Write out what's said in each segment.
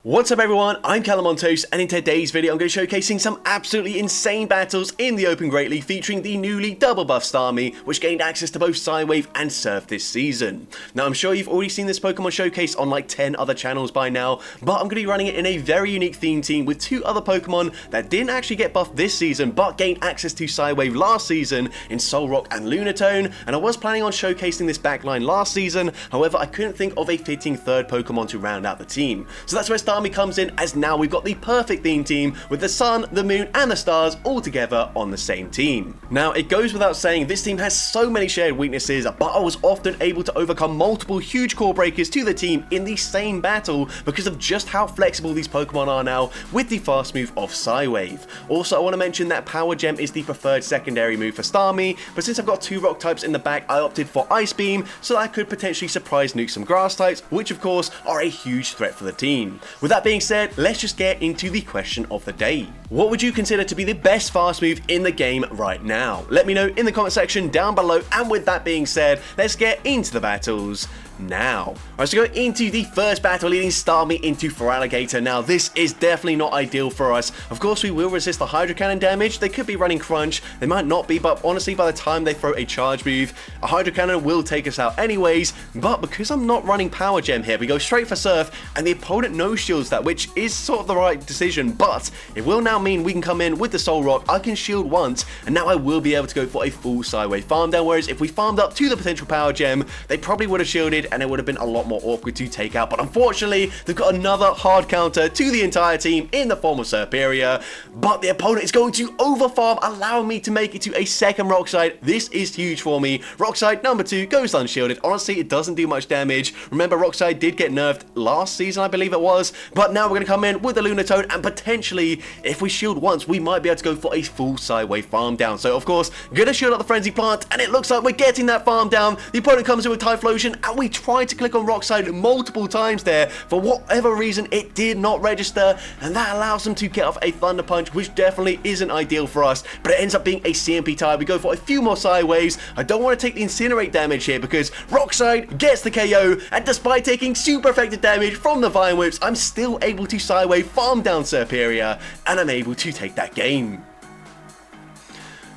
What's up everyone, I'm CallumOnToast, and in today's video I'm going to be showcasing some absolutely insane battles in the Open Great League featuring the newly double buff Starmie, which gained access to both Psywave and Surf this season. Now I'm sure you've already seen this Pokemon showcase on like 10 other channels by now, but I'm going to be running it in a very unique theme team with two other Pokemon that didn't actually get buffed this season but gained access to Psywave last season in Solrock and Lunatone, and I was planning on showcasing this backline last season, however I couldn't think of a fitting third Pokemon to round out the team. So that's where Starmie comes in, as now we've got the perfect theme team with the sun, the moon and the stars all together on the same team. Now it goes without saying this team has so many shared weaknesses, but I was often able to overcome multiple huge core breakers to the team in the same battle because of just how flexible these Pokemon are now with the fast move of Psywave. Also I want to mention that Power Gem is the preferred secondary move for Starmie, but since I've got two rock types in the back I opted for Ice Beam so that I could potentially surprise nuke some grass types, which of course are a huge threat for the team. With that being said, let's just get into the question of the day. What would you consider to be the best fast move in the game right now? Let me know in the comment section down below, and with that being said, let's get into the battles now. Alright, so go into the first battle, leading Starmie into Feraligatr. Now this is definitely not ideal for us. Of course we will resist the Hydro Cannon damage. They could be running Crunch, they might not be, but honestly by the time they throw a charge move, a Hydro Cannon will take us out anyways. But because I'm not running Power Gem here, we go straight for Surf, and the opponent no shields that, which is sort of the right decision, but it will now mean we can come in with the Soul Rock, I can shield once, and now I will be able to go for a full Psywave farm down, whereas if we farmed up to the potential Power Gem, they probably would have shielded and it would have been a lot more awkward to take out. But unfortunately they've got another hard counter to the entire team in the form of Serperior, but the opponent is going to over farm, allowing me to make it to a second Rock Slide. This is huge for me. Rock Slide number 2 goes unshielded. Honestly it doesn't do much damage. Remember, Rock Slide did get nerfed last season I believe it was, but now we're going to come in with the Lunatone, and potentially if we shield once we might be able to go for a full Psywave farm down. So of course gonna shield out the Frenzy Plant, and it looks like we're getting that farm down. The opponent comes in with Typhlosion, and we tried to click on Rock Slide multiple times there. For whatever reason it did not register, and that allows them to get off a Thunder Punch, which definitely isn't ideal for us, but it ends up being a CMP tie. We go for a few more Psywaves. I don't want to take the Incinerate damage here because Rock Slide gets the KO, and despite taking super effective damage from the Vine Whips, I'm still able to Psywave farm down Serperior, and I'm able to take that game.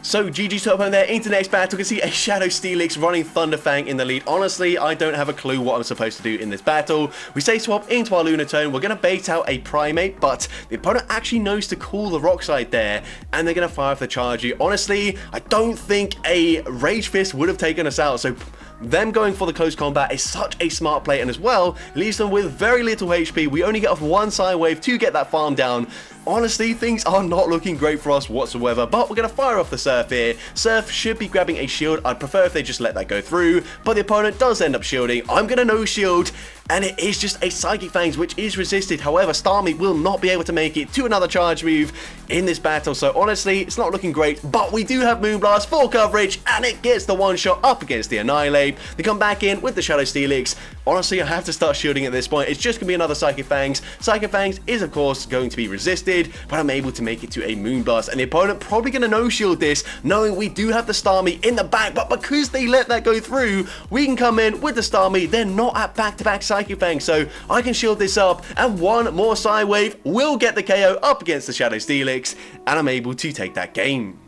So GG's top there into the next battle. You can see a Shadow Steelix running Thunderfang in the lead. Honestly, I don't have a clue what I'm supposed to do in this battle. We say swap into our Lunatone. We're going to bait out a Primate, but the opponent actually knows to call the Rock Slide there, and they're going to fire off the Charge. Honestly, I don't think a Rage Fist would have taken us out, so them going for the close combat is such a smart play, and as well leaves them with very little HP. We only get off one Psywave to get that farm down. Honestly, things are not looking great for us whatsoever, but we're going to fire off the Surf here. Surf should be grabbing a shield. I'd prefer if they just let that go through, but the opponent does end up shielding. I'm going to no shield, and it is just a Psychic Fangs, which is resisted. However, Starmie will not be able to make it to another charge move in this battle, so honestly, it's not looking great, but we do have Moonblast for coverage, and it gets the one shot up against the Annihilate. They come back in with the Shadow Steelix. Honestly, I have to start shielding at this point. It's just going to be another Psychic Fangs. Psychic Fangs is, of course, going to be resisted, but I'm able to make it to a Moonblast, and the opponent probably going to no-shield this, knowing we do have the Starmie in the back, but because they let that go through, we can come in with the Starmie. They're not at back-to-back Psychic Fangs, so I can shield this up, and one more Psywave will get the KO up against the Shadow Steelix, and I'm able to take that game.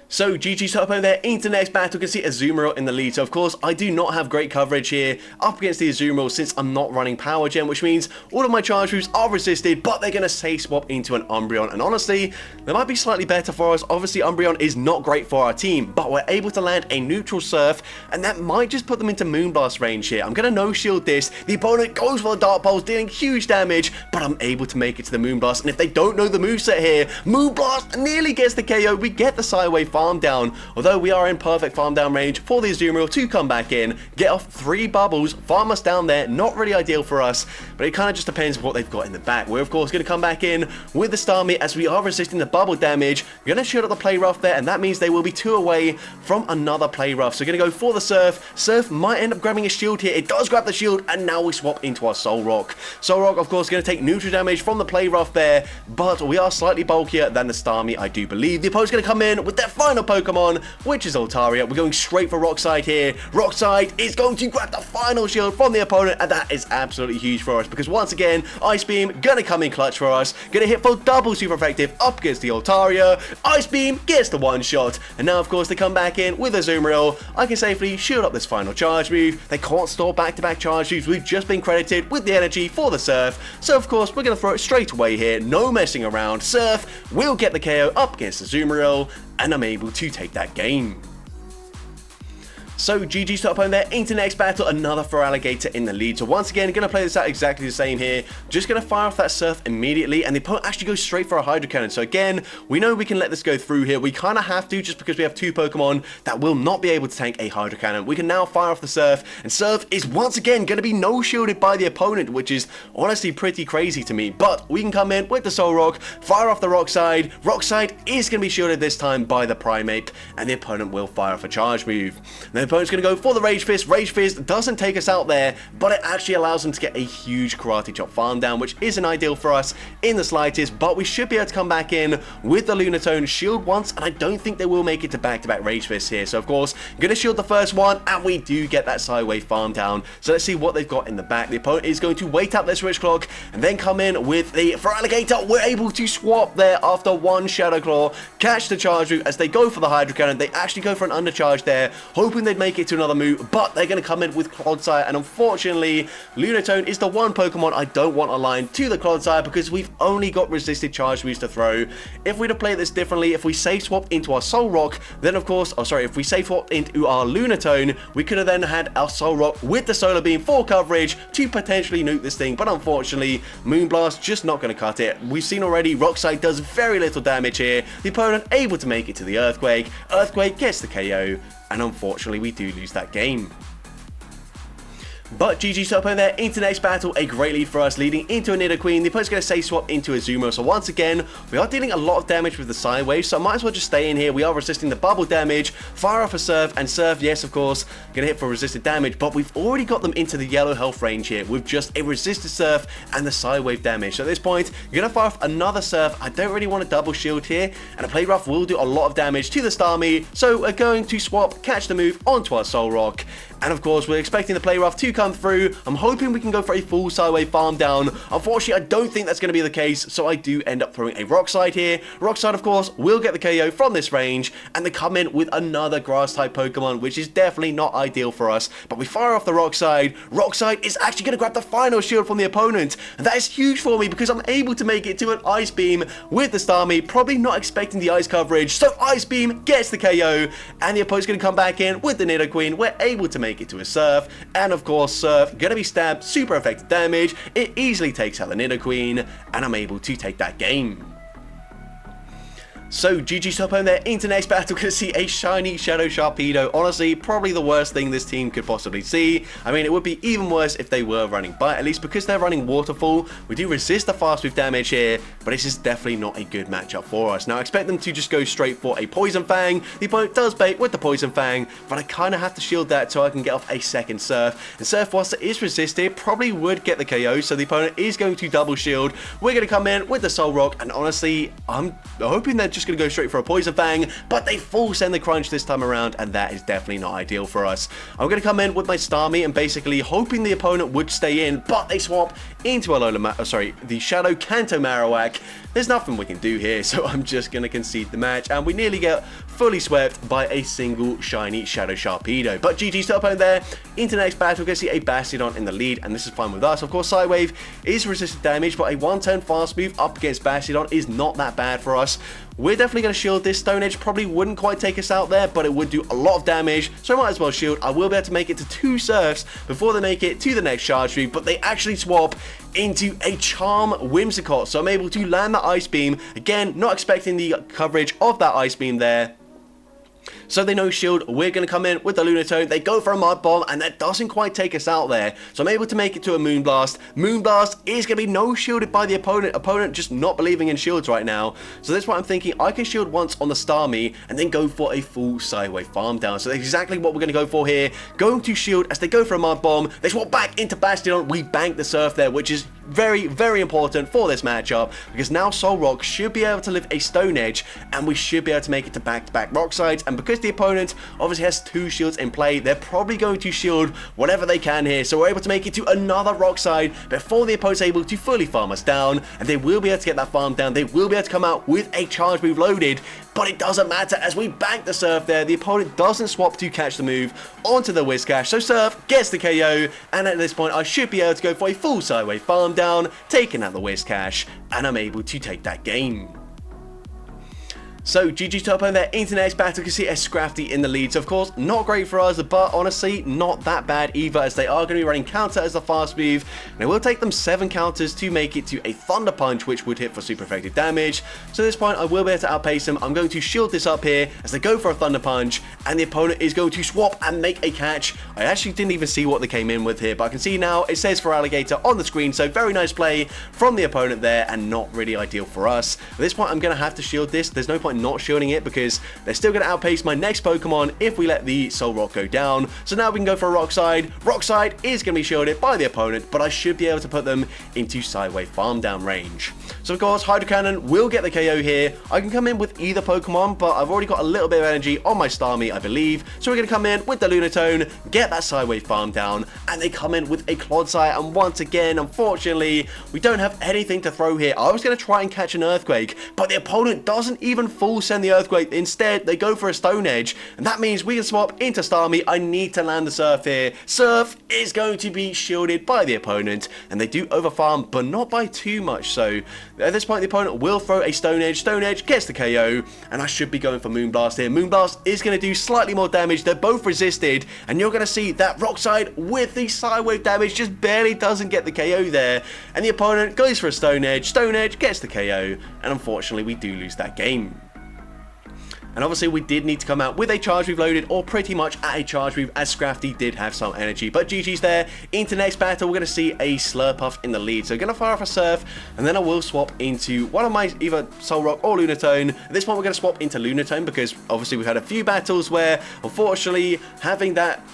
So GG's top over there into the next battle. You can see Azumarill in the lead. So of course I do not have great coverage here up against the Azumarill since I'm not running Power Gem, which means all of my charge moves are resisted, but they're going to say swap into an Umbreon, and honestly they might be slightly better for us. Obviously Umbreon is not great for our team, but we're able to land a neutral Surf, and that might just put them into Moonblast range here. I'm going to no shield this. The opponent goes for the Dark Pulse, dealing huge damage, but I'm able to make it to the Moonblast, and if they don't know the moveset here, Moonblast nearly gets the KO. We get the Psywave farm down, although we are in perfect farm down range for the Azumarill to come back in, get off 3 bubbles, farm us down there. Not really ideal for us, but it kind of just depends what they've got in the back. We're of course going to come back in with the Starmie as we are resisting the bubble damage. We're going to shield up the Play Rough there, and that means they will be 2 away from another Play Rough. So we're going to go for the Surf. Surf might end up grabbing a shield here. It does grab the shield, and now we swap into our Soul Rock. Soul Rock of course going to take neutral damage from the Play Rough there, but we are slightly bulkier than the Starmie, I do believe. The opponent's going to come in with their final final Pokemon, which is Altaria. We're going straight for Rock Slide here. Rock Slide is going to grab the final shield from the opponent, and that is absolutely huge for us because once again, Ice Beam gonna come in clutch for us, gonna hit for double super effective up against the Altaria. Ice Beam gets the one shot, and now of course they come back in with a Azumarill. I can safely shield up this final charge move. They can't store back-to-back charge moves. We've just been credited with the energy for the Surf, so of course we're gonna throw it straight away here. No messing around. Surf will get the KO up against the Azumarill, and I'm able to take that game. So GG's to opponent there into next battle, another Feraligatr in the lead. So once again, going to play this out exactly the same here. Just going to fire off that Surf immediately, and the opponent actually goes straight for a Hydro Cannon. So again, we know we can let this go through here. We kind of have to just because we have two Pokemon that will not be able to tank a Hydro Cannon. We can now fire off the Surf, and Surf is once again going to be no shielded by the opponent, which is honestly pretty crazy to me. But we can come in with the Soul Rock, fire off the Rock Slide. Rock Slide is going to be shielded this time by the Primeape, and the opponent will fire off a charge move. And the opponent's going to go for the Rage Fist. Rage Fist doesn't take us out there, but it actually allows them to get a huge Karate Chop farm down, which isn't ideal for us in the slightest, but we should be able to come back in with the Lunatone, shield once, and I don't think they will make it to back-to-back Rage Fists here. So of course, going to shield the first one, and we do get that Sidewave farm down. So let's see what they've got in the back. The opponent is going to wait out their Switch Clock, and then come in with the Feraligatr. We're able to swap there after one Shadow Claw, catch the charge route as they go for the Hydro Cannon. They actually go for an undercharge there, hoping they'd make it to another move, but they're going to come in with Clodsire, and unfortunately, Lunatone is the one Pokemon I don't want aligned to the Clodsire because we've only got resisted charge moves to throw. If we'd have played this differently, if we safe swap into our Soul Rock, then of course, if we safe swap into our Lunatone, we could have then had our Soul Rock with the Solar Beam for coverage to potentially nuke this thing, but unfortunately, Moonblast just not going to cut it. We've seen already, Rock Slide does very little damage here. The opponent able to make it to the Earthquake. Earthquake gets the KO, and unfortunately we do lose that game. But GG's to opponent there into next battle, a great lead for us, leading into a Nidoqueen. The opponent's going to safe swap into a Azumarill, so once again, we are dealing a lot of damage with the Side Wave, so I might as well just stay in here. We are resisting the bubble damage, fire off a Surf, and Surf, yes, of course, going to hit for resisted damage, but we've already got them into the yellow health range here with just a resisted Surf and the Side Wave damage. So at this point, you're going to fire off another Surf. I don't really want a double shield here, and a Play Rough will do a lot of damage to the Starmie, so we're going to swap, catch the move onto our Soul Rock. And of course, we're expecting the Play Rough to come through. I'm hoping we can go for a full Sidewave farm down. Unfortunately, I don't think that's going to be the case, so I do end up throwing a Rock Slide here. Rock Slide, of course, will get the KO from this range, and they come in with another Grass-type Pokemon, which is definitely not ideal for us. But we fire off the Rock Slide. Rock Slide is actually going to grab the final shield from the opponent, and that is huge for me because I'm able to make it to an Ice Beam with the Starmie, probably not expecting the Ice coverage. So Ice Beam gets the KO, and the opponent's going to come back in with the Nidoqueen. We're able to make it to a Surf, and of course Surf gonna be stabbed, super effective damage. It easily takes out the Nidoqueen, and I'm able to take that game. So GG's top home there into next battle. Gonna see a shiny Shadow Sharpedo. Honestly, probably the worst thing this team could possibly see. I mean, it would be even worse if they were running Bite, at least because they're running Waterfall. We do resist the fast move damage here, but this is definitely not a good matchup for us. Now, I expect them to just go straight for a Poison Fang. The opponent does bait with the Poison Fang, but I kind of have to shield that so I can get off a second Surf. And Surf, whilst it is resisted, probably would get the KO, so the opponent is going to double shield. We're going to come in with the Soul Rock, and honestly, I'm hoping they're just going to go straight for a Poison Fang, but they full send the Crunch this time around, and that is definitely not ideal for us. I'm going to come in with my Starmie and basically hoping the opponent would stay in, but they swap into a the Shadow Kanto Marowak. There's nothing we can do here, so I'm just going to concede the match, and we nearly get fully swept by a single shiny Shadow Sharpedo. But GG's to opponent there. Into the next battle, we're going to see a Bastiodon in the lead, and this is fine with us. Of course, Sidewave is resisted damage, but a one-turn fast move up against Bastiodon is not that bad for us. We're definitely going to shield this. Stone Edge probably wouldn't quite take us out there, but it would do a lot of damage, so I might as well shield. I will be able to make it to 2 Surfs before they make it to the next charge move, but they actually swap into a Charm Whimsicott, so I'm able to land that Ice Beam. Again, not expecting the coverage of that Ice Beam there. So they no shield, we're going to come in with the Lunatone, they go for a Mud Bomb, and that doesn't quite take us out there. So I'm able to make it to a Moonblast. Moonblast is going to be no shielded by the opponent just not believing in shields right now. So that's why I'm thinking I can shield once on the Starmie, and then go for a full Sideway farm down. So that's exactly what we're going to go for here. Going to shield as they go for a Mud Bomb, they swap back into Bastion, we bank the Surf there, which is very, very important for this matchup, because now Solrock should be able to live a Stone Edge, and we should be able to make it to back-to-back Rock Sides. And because the opponent obviously has 2 shields in play, they're probably going to shield whatever they can here, so we're able to make it to another Rock Side before the opponent's able to fully farm us down, and they will be able to get that farm down. They will be able to come out with a charge move loaded, but it doesn't matter as we bank the Surf there. The opponent doesn't swap to catch the move onto the Whiscash, so Surf gets the KO, and at this point I should be able to go for a full Sideway farm down, taking out the Whiscash, and I'm able to take that game. So GG top on their next battle. You can see Scrafty in the lead. So of course, not great for us, but honestly, not that bad either, as they are going to be running counter as the fast move. And it will take them 7 counters to make it to a Thunder Punch, which would hit for super effective damage. So at this point, I will be able to outpace them. I'm going to shield this up here as they go for a Thunder Punch, and the opponent is going to swap and make a catch. I actually didn't even see what they came in with here, but I can see now it says for Alligator on the screen. So very nice play from the opponent there, and not really ideal for us. At this point, I'm going to have to shield this. There's no point not shielding it, because they're still going to outpace my next Pokemon if we let the Solrock go down. So now we can go for a Rock Side. Rock Side is going to be shielded by the opponent, but I should be able to put them into Sideway farm down range. So of course, Hydro Cannon will get the KO here. I can come in with either Pokemon, but I've already got a little bit of energy on my Starmie, I believe. So we're going to come in with the Lunatone, get that Sideway farm down, and they come in with a Clodsire. And once again, unfortunately, we don't have anything to throw here. I was going to try and catch an Earthquake, but the opponent doesn't even full send the Earthquake. Instead, they go for a Stone Edge, and that means we can swap into Starmie. I need to land the Surf here. Surf is going to be shielded by the opponent, and they do overfarm, but not by too much. So at this point, the opponent will throw a Stone Edge. Stone Edge gets the KO, and I should be going for Moonblast here. Moonblast is going to do slightly more damage. They're both resisted, and you're going to see that Rock Side with the Sidewave damage just barely doesn't get the KO there, and the opponent goes for a Stone Edge. Stone Edge gets the KO, and unfortunately, we do lose that game. And obviously we did need to come out with a charge move loaded, or pretty much at a charge move, as Scrafty did have some energy. But GG's there. Into next battle, we're going to see a Slurpuff in the lead. So going to fire off a Surf, and then I will swap into one of my either Solrock or Lunatone. At this point, we're going to swap into Lunatone, because obviously we've had a few battles where, unfortunately, having that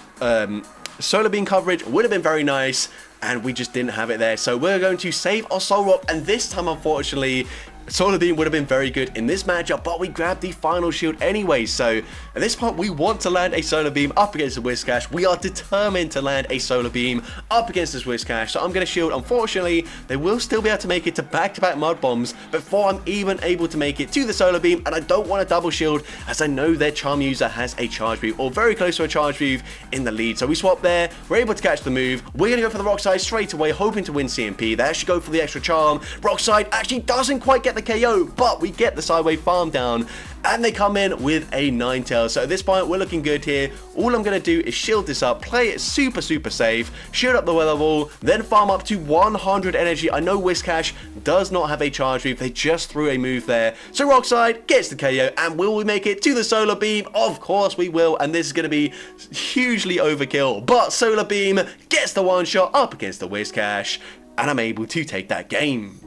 Solar Beam coverage would have been very nice, and we just didn't have it there. So we're going to save our Solrock, and this time, unfortunately, Solar Beam would have been very good in this matchup, but we grabbed the final shield anyway. So at this point, we want to land a Solar Beam up against the Whiscash. We are determined to land a Solar Beam up against this Whiscash. So I'm going to shield. Unfortunately, they will still be able to make it to back-to-back Mud Bombs before I'm even able to make it to the Solar Beam. And I don't want to double shield, as I know their Charm user has a Charge Move, or very close to a Charge Move in the lead. So we swap there. We're able to catch the move. We're going to go for the Rock Side straight away, hoping to win CMP. They actually go for the extra Charm. Rock Side actually doesn't quite get the KO, but we get the Sideway farm down, and they come in with a Ninetales. So at this point, we're looking good here. All I'm going to do is shield this up, play it super safe, shield up the Weather Ball, then farm up to 100 energy. I know Whiscash does not have a charge move. They just threw a move there. So Rock Side gets the KO, and will we make it to the Solar Beam? Of course we will, and this is going to be hugely overkill. But Solar Beam gets the one shot up against the Whiscash, and I'm able to take that game.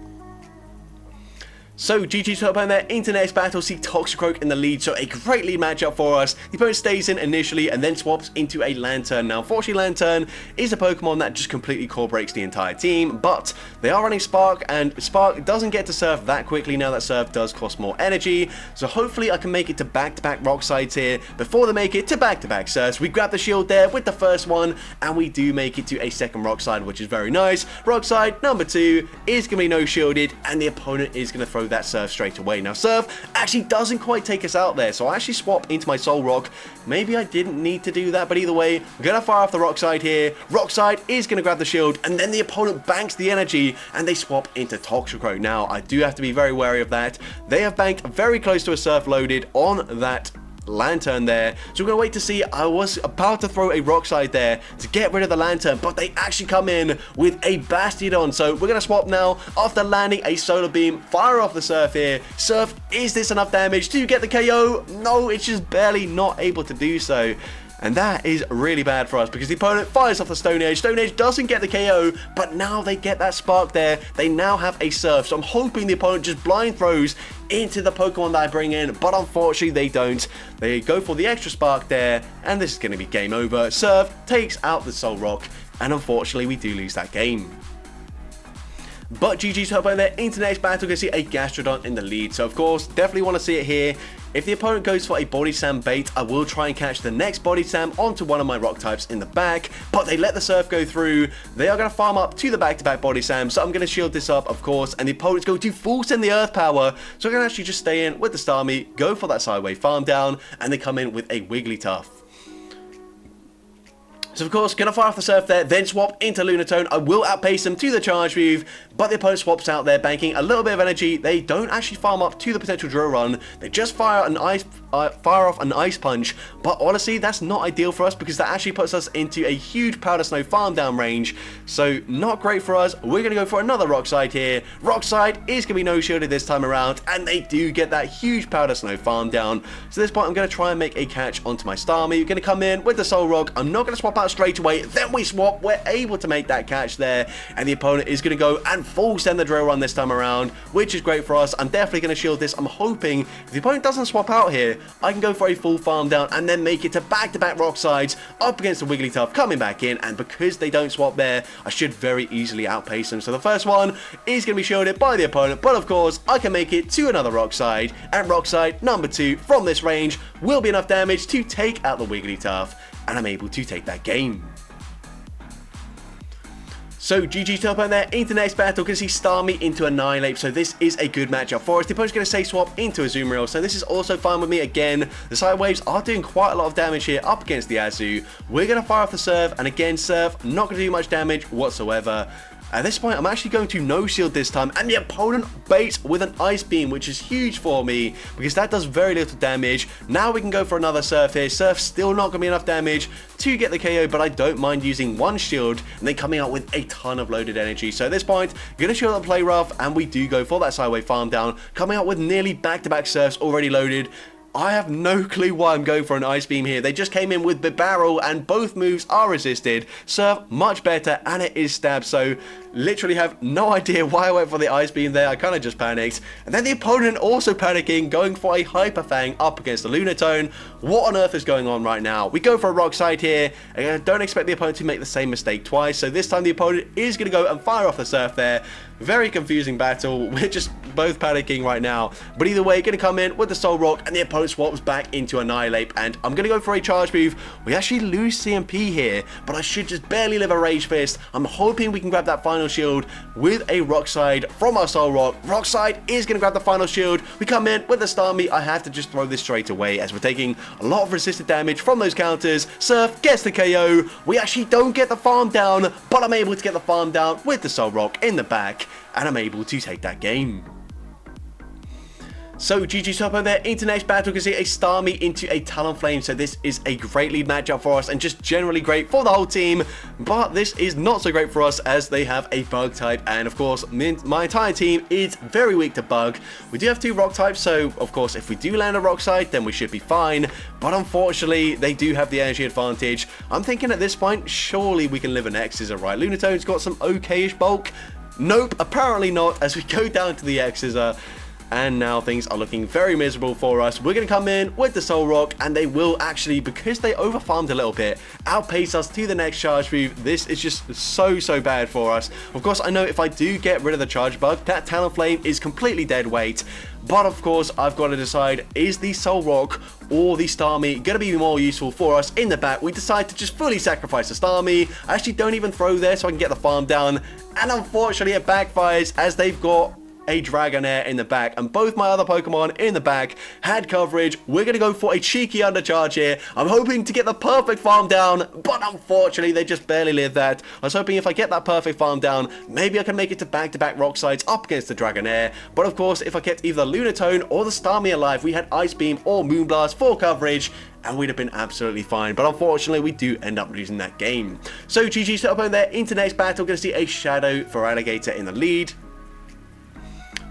So GG to opponent there. Into next battle, see Toxicroak in the lead. So a great lead matchup for us. The opponent stays in initially and then swaps into a Lantern. Now unfortunately, Lantern is a Pokemon that just completely core breaks the entire team, but they are running Spark, and Spark doesn't get to Surf that quickly now that Surf does cost more energy. So hopefully I can make it to back-to-back Rock Sides here before they make it to back-to-back Surfs. We grab the shield there with the first one, and we do make it to a second Rock Side, which is very nice. Rock Side number 2 is going to be no shielded, and the opponent is going to throw that Surf straight away. Now Surf actually doesn't quite take us out there, so I actually swap into my Solrock. Maybe I didn't need to do that, but either way, I'm going to fire off the Rock Side here. Rock Side is going to grab the shield, and then the opponent banks the energy, and they swap into Toxicroak. Now I do have to be very wary of that. They have banked very close to a Surf loaded on that Lantern there. So we're going to wait to see. I was about to throw a Rock Slide there to get rid of the Lantern, but they actually come in with a Bastiodon. So we're going to swap now after landing a Solar Beam. Fire off the Surf here. Surf, is this enough damage to get the KO? No, it's just barely not able to do so. And that is really bad for us because the opponent fires off the Stone Edge. Stone Edge doesn't get the KO, but now they get that Spark there. They now have a Surf. So I'm hoping the opponent just blind throws into the Pokemon that I bring in, but unfortunately they don't. They go for the extra Spark there, and this is going to be game over. Surf takes out the Soul Rock, and unfortunately we do lose that game. But GG's to opponent there. Into the next battle, we can see a Gastrodon in the lead. So of course, definitely want to see it here. If the opponent goes for a Body Slam bait, I will try and catch the next Body Slam onto one of my Rock types in the back, but they let the Surf go through. They are going to farm up to the back-to-back Body Slam, so I'm going to shield this up, of course, and the opponent's going to full send the Earth Power, so I'm going to actually just stay in with the Starmie, go for that Sideway farm down, and they come in with a Wigglytuff. So of course, gonna fire off the Surf there, then swap into Lunatone. I will outpace them to the Charge Move, but the opponent swaps out there, banking a little bit of energy. They don't actually farm up to the potential Drill Run. They just fire off an Ice Punch, but honestly, that's not ideal for us because that actually puts us into a huge Powder Snow farm down range. So not great for us. We're gonna go for another Rock Slide here. Rock Slide is gonna be no shielded this time around, and they do get that huge Powder Snow farm down. So at this point, I'm gonna try and make a catch onto my Starmie. We're gonna come in with the Soul Rock. I'm not gonna swap out straight away, then we swap. We're able to make that catch there, and the opponent is going to go and full send the Drill Run this time around, which is great for us. I'm definitely going to shield this. I'm hoping if the opponent doesn't swap out here, I can go for a full farm down and then make it to back-to-back Rock Slides up against the Wigglytuff coming back in, and because they don't swap there, I should very easily outpace them. So the first one is going to be shielded by the opponent, but of course I can make it to another Rock Slide, and Rock Slide number 2 from this range will be enough damage to take out the Wigglytuff, and I'm able to take that game. So GG to opponent there. Into the next battle, can see Starmie into Annihilate, so this is a good matchup for us. The opponent's going to say swap into a Azumarill, so this is also fine with me. Again, the Side Waves are doing quite a lot of damage here up against the Azu. We're going to fire off the Surf, and again, Surf not going to do much damage whatsoever. At this point, I'm actually going to no shield this time, and the opponent baits with an Ice Beam, which is huge for me because that does very little damage. Now we can go for another Surf here. Surf still not going to be enough damage to get the KO, but I don't mind using one shield and then coming out with a ton of loaded energy. So at this point, going to shield up Play Rough, and we do go for that Sideway farm down, coming out with nearly back-to-back Surfs already loaded. I have no clue why I'm going for an Ice Beam here. They just came in with Barrel, and both moves are resisted. Surf, much better, and it is Stab, so literally have no idea why I went for the Ice Beam there. I kind of just panicked. And then the opponent also panicking, going for a Hyper Fang up against the Lunatone. What on earth is going on right now? We go for a Rock Slide here. I don't expect the opponent to make the same mistake twice, so this time the opponent is going to go and fire off the Surf there. Very confusing battle. We're just both panicking right now. But either way, going to come in with the Soul Rock, and the opponent swaps back into Annihilate, and I'm going to go for a Charge Move. We actually lose CMP here, but I should just barely live a Rage Fist. I'm hoping we can grab that final shield with a Rock Slide from our Soul Rock. Rock Slide is going to grab the final shield. We come in with the Starmie. I have to just throw this straight away as we're taking a lot of resisted damage from those counters. Surf gets the KO. We actually don't get the farm down, but I'm able to get the farm down with the Soul Rock in the back, and I'm able to take that game. So GG top on there. Into next battle, we can see a Starmie into a Talonflame. So this is a great lead matchup for us and just generally great for the whole team. But this is not so great for us as they have a Bug type. And of course, my entire team is very weak to Bug. We do have 2 Rock types. So of course, if we do land a Rock side, then we should be fine. But unfortunately, they do have the energy advantage. I'm thinking at this point, surely we can live an X-Scissor, right? Lunatone's got some okay-ish bulk. Nope, apparently not, as we go down to the X-Scissor. And now things are looking very miserable for us. We're going to come in with the Soul Rock, and they will actually, because they overfarmed a little bit, outpace us to the next charge move. This is just so bad for us. Of course, I know if I do get rid of the Charge Bug, that Talonflame is completely dead weight. But of course, I've got to decide, is the Soul Rock or the Starmie going to be more useful for us in the back? We decide to just fully sacrifice the Starmie. I actually don't even throw there so I can get the farm down. And unfortunately, it backfires as they've got a Dragonair in the back, and both my other Pokemon in the back had coverage. We're going to go for a cheeky undercharge here. I'm hoping to get the perfect farm down, but unfortunately they just barely lived that. I was hoping if I get that perfect farm down, maybe I can make it to back-to-back rock sides up against the Dragonair. But of course, if I kept either Lunatone or the Starmie alive, we had Ice Beam or Moonblast for coverage, and we'd have been absolutely fine. But unfortunately, we do end up losing that game. So GG's to opponent there. Into next battle, going to see a Shadow for Alligator in the lead.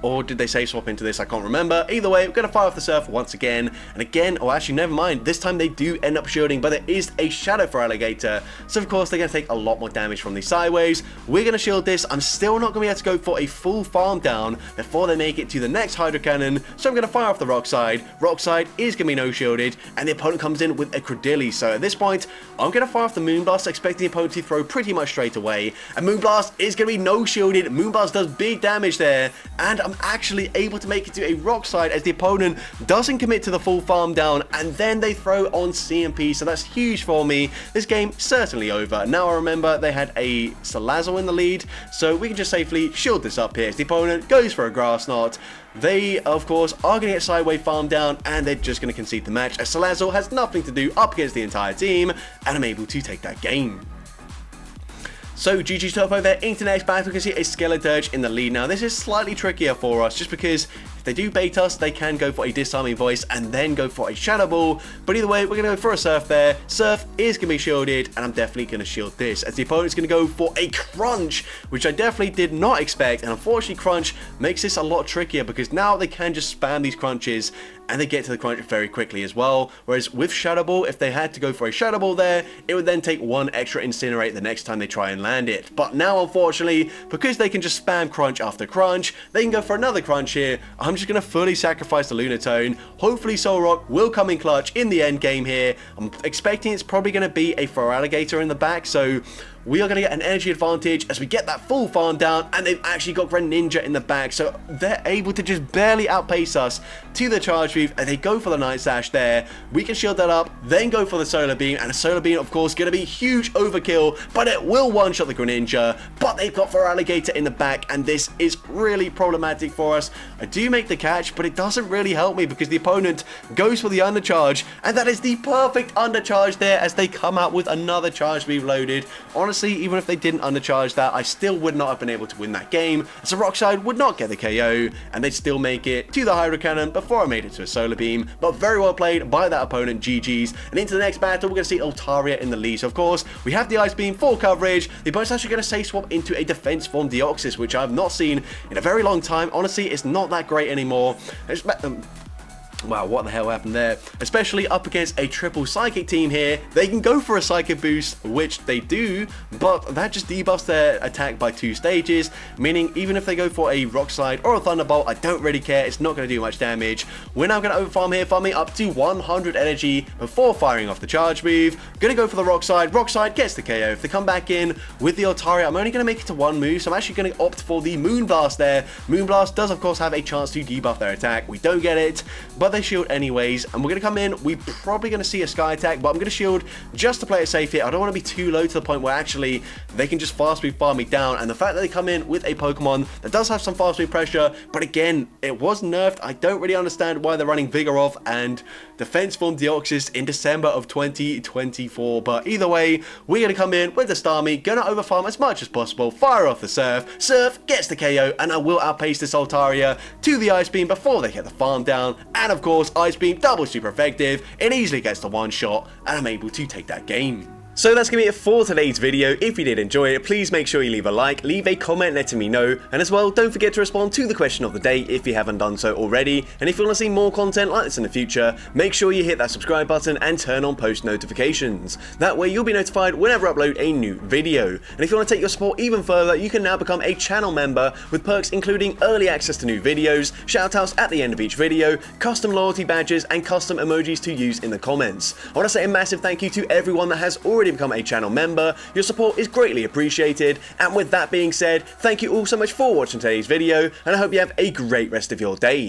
Or did they say swap into this? I can't remember. Either way, we're going to fire off the Surf once again. And again, oh actually, never mind. This time they do end up shielding, but there is a Shadow for Alligator. So of course, they're going to take a lot more damage from the sideways. We're going to shield this. I'm still not going to be able to go for a full farm down before they make it to the next Hydro Cannon. So I'm going to fire off the Rock Side. Rock Side is going to be no shielded. And the opponent comes in with a Credilli. So at this point, I'm going to fire off the Moonblast, expecting the opponent to throw pretty much straight away. And Moonblast is going to be no shielded. Moonblast does big damage there. And I'm actually able to make it to a Rock Side as the opponent doesn't commit to the full farm down, and then they throw on CMP, so that's huge for me. This game certainly over. Now I remember they had a Salazzle in the lead, so we can just safely shield this up here as the opponent goes for a Grass Knot. They, of course, are going to get sideway farm down, and they're just going to concede the match as Salazzle has nothing to do up against the entire team, and I'm able to take that game. So GG's top over there, into the next battle, we can see a Skeleturge in the lead. Now this is slightly trickier for us, just because if they do bait us, they can go for a Disarming Voice and then go for a Shadow Ball. But either way, we're going to go for a Surf there. Surf is going to be shielded, and I'm definitely going to shield this, as the opponent's going to go for a Crunch, which I definitely did not expect. And unfortunately, Crunch makes this a lot trickier, because now they can just spam these Crunches, and they get to the Crunch very quickly as well. Whereas with Shadow Ball, if they had to go for a Shadow Ball there, it would then take one extra Incinerate the next time they try and land it. But now, unfortunately, because they can just spam Crunch after Crunch, they can go for another Crunch here. I'm just going to fully sacrifice the Lunatone. Hopefully Solrock will come in clutch in the end game here. I'm expecting it's probably going to be a Feraligatr in the back, so we are going to get an energy advantage as we get that full farm down, and they've actually got Greninja in the back, so they're able to just barely outpace us to the Charge Move, and they go for the Night Sash there. We can shield that up, then go for the Solar Beam, and a Solar Beam, of course, going to be huge overkill, but it will one-shot the Greninja. But they've got Feraligatr in the back, and this is really problematic for us. I do make the catch, but it doesn't really help me because the opponent goes for the Undercharge, and that is the perfect Undercharge there as they come out with another Charge Move loaded. Honestly, even if they didn't undercharge that, I still would not have been able to win that game, as a Rock Side would not get the KO, and they'd still make it to the Hydro Cannon before I made it to a Solar Beam. But very well played by that opponent, GG's. And into the next battle, we're going to see Altaria in the lead. So of course, we have the Ice Beam for coverage. The opponent's actually going to say swap into a Defense Form Deoxys, which I've not seen in a very long time. Honestly, it's not that great anymore. Wow, what the hell happened there? Especially up against a triple Psychic team here. They can go for a Psychic boost, which they do, but that just debuffs their attack by 2 stages, meaning even if they go for a Rock Slide or a Thunderbolt, I don't really care. It's not going to do much damage. We're now going to overfarm here, farming up to 100 energy before firing off the Charge Move. Going to go for the Rock Slide. Rock Slide gets the KO. If they come back in with the Altaria, I'm only going to make it to 1 move, so I'm actually going to opt for the Moonblast there. Moonblast does, of course, have a chance to debuff their attack. We don't get it, but they shield anyways, and we're going to come in. We're probably going to see a Sky Attack, but I'm going to shield just to play it safe here. I don't want to be too low to the point where actually they can just fast move farm me down, and the fact that they come in with a Pokemon that does have some fast move pressure, but again, it was nerfed. I don't really understand why they're running Vigoroth and Defense Form Deoxys in December of 2024, but either way, we're going to come in with the Starmie, going to overfarm as much as possible, fire off the Surf. Surf gets the KO, and I will outpace this Altaria to the Ice Beam before they get the farm down, and of course, Ice Beam double super effective. It easily gets the 1 shot, and I'm able to take that game. So that's going to be it for today's video. If you did enjoy it, please make sure you leave a like, leave a comment letting me know, and as well, don't forget to respond to the question of the day if you haven't done so already. And if you want to see more content like this in the future, make sure you hit that subscribe button and turn on post notifications. That way you'll be notified whenever I upload a new video. And if you want to take your support even further, you can now become a channel member with perks including early access to new videos, shoutouts at the end of each video, custom loyalty badges, and custom emojis to use in the comments. I want to say a massive thank you to everyone that has already become a channel member. Your support is greatly appreciated, and with that being said, thank you all so much for watching today's video, and I hope you have a great rest of your day.